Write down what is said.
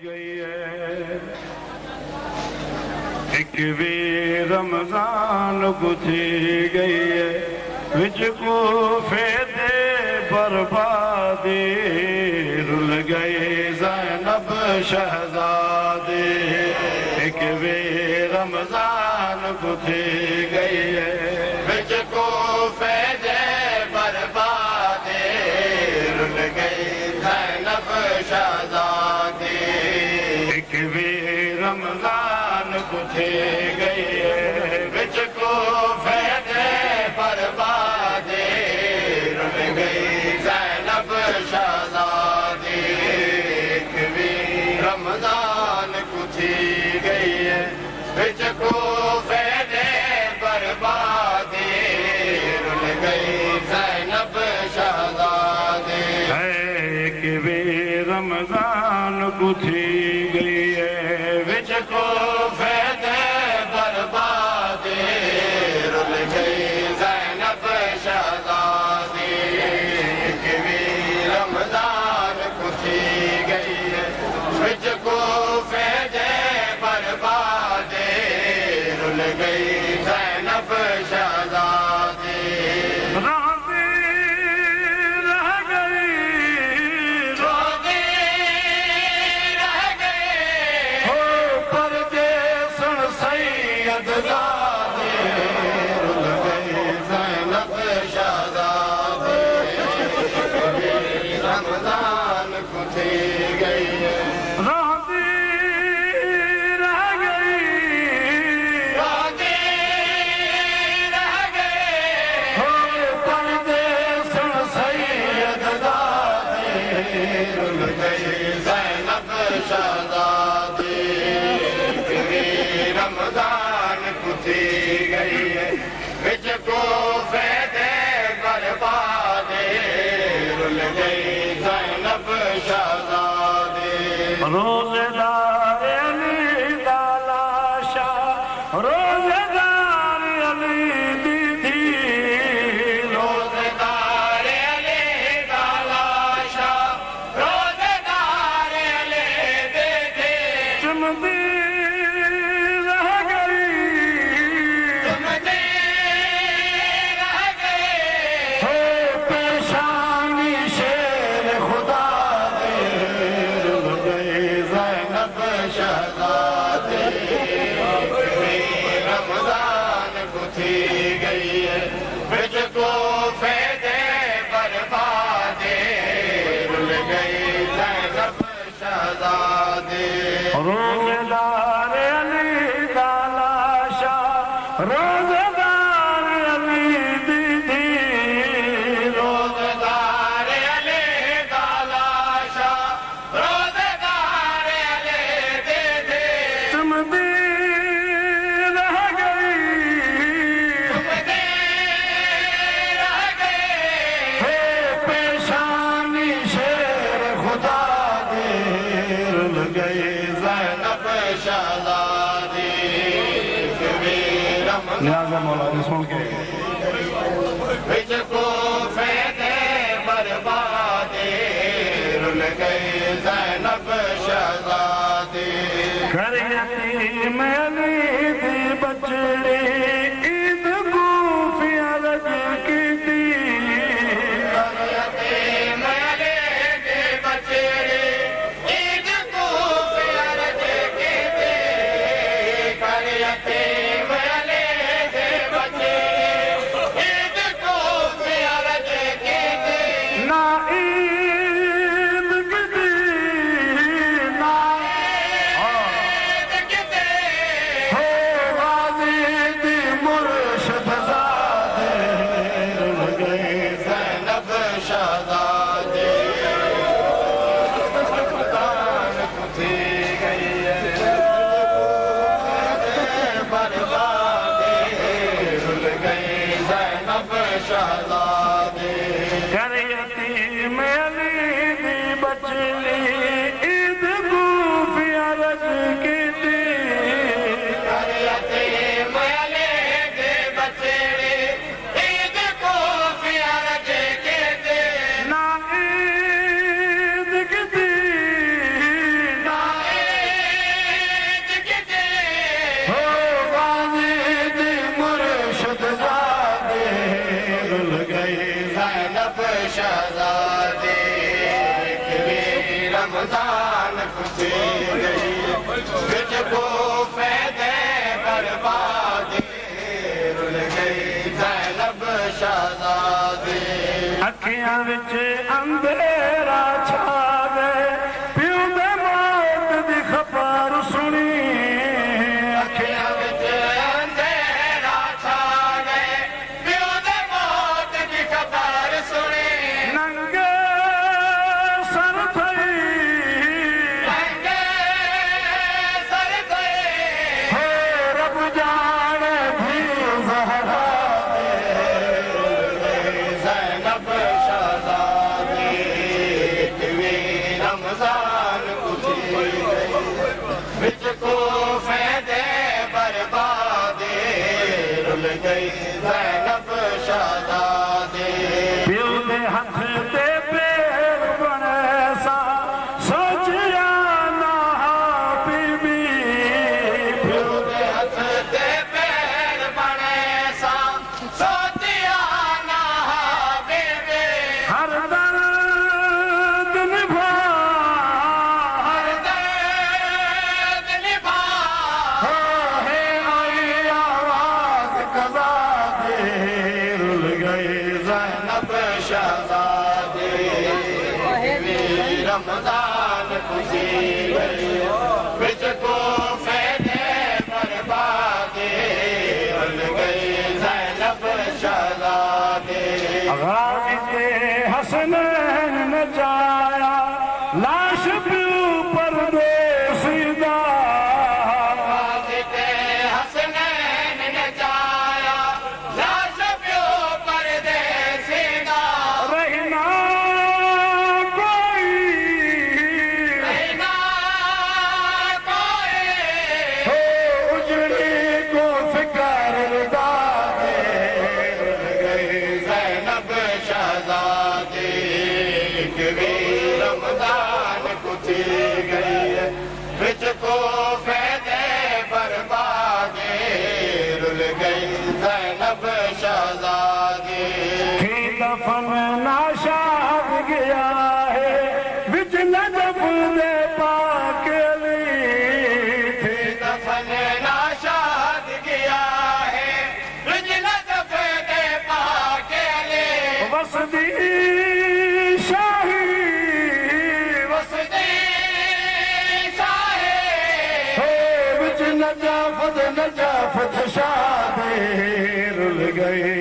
गई है एक भी रमजान गुथी गई है विच को फेदे बर्बादी रुल गए ज़ैनब शहजादी एक भी रमजान गुथी गई है विच को फेदे बर्बादी रुल गई ज़ैनब शहजादी एक भी रमजान गुथी गई है विच को फेदे बर्बादी रुल गई ज़ैनब शहजादी एक भी रमजान गुथी गई है विच को फेदे बर्बादी रुल गई ज़ैनब शहजादी एक भी रमजान गुथी गई है विच को फेदे बर्बादी रुल गई ज़ैनब शहजादी एक भी रमजान गुथी गई है विच को फेदे बर्बादी रुल गई ज़ैनब शहजादी रमजान गुथी गई है रमजान गुथी गई है विच को फेदे बर्बादी रुल गई ज़ैनब शहजादी रोज़ेदार अली दा लाशा रोज़ेदार अली दी थी रोज़ेदार अली दा लाशा रोज़ेदार अली दी थी चुमदी रमजान गुथी गई है विच को फेदे बर्बादी रुल गई ज़ैनब शहजादी रोज़ेदार अली दा लाशा रोज़ेदार अली दी थी रोज़ेदार अली दा लाशा रोज़ेदार अली दी थी चुमदी न्याज़ मौला ने सुन के विच को फेदे बर्बादी रुल गई ज़ैनब शहजादी घर यतीम अली दी बचड़ी ईद गूफिया रज की थी घर यतीम अली दी बचड़ी ईद गूफिया रज की थी घर यतीम घर यतीम अली दी बचड़ी ईद गूफिया रज की थी घर यतीम अली दी बचड़ी ईद गूफिया रज की थी ना ईद की थी ना रमजान खुशी गई बिच कोफे दे बर्बादी रुल गई ज़ैनब शहज़ादी अखियां विच अंधेरा छा गए प्यू दे मौत दी खबर सुनी अखियां विच अंधेरा छा गए प्यू दे मौत दी खबर सुनी नंगे सर थई नंगे सर गए हो रब जाने भी ज़हरा ज़ैनब शहज़ादी इतवी रमज़ान खुशी गई बिच कोफे दे बर्बादी रुल गई ज़ैनब शहज़ादी प्यू दे हथ ते पैर बने सा सोचिया ना बीबी प्यू दे हथ ते पैर बने सा सोचिया ना बीबी हर दर्द निभा हर दर्द निभा हो है आई आवाज कज़ा दे रुल गए ज़ैनब शहज़ादी इतवी रमज़ान खुशी गई बिच कोफे दे बर्बादी रुल गई ज़ैनब शहज़ादी गाजी ते हसनैन नचाया लाश प्यू परदेसीदा गाज़ी हसनैन नचाया लाश प्यो परदेसीदा रहना कोई रहना कोई हो उजड़ी को फिकर दादे रुल गए ज़ैनब शहज़ादी इतवी रमज़ान खुशी गई बिच कोफे दे बर्बादी रुल गई ज़ैनब शहज़ादी थी दफन नाशाद गया है बिच नजफ दे पाकेली थी दफन नाशाद गया है रुजन दफे दे पाकेले वसदी शाही वसदी शाहे हो बिच नजाफत शादे रुल गई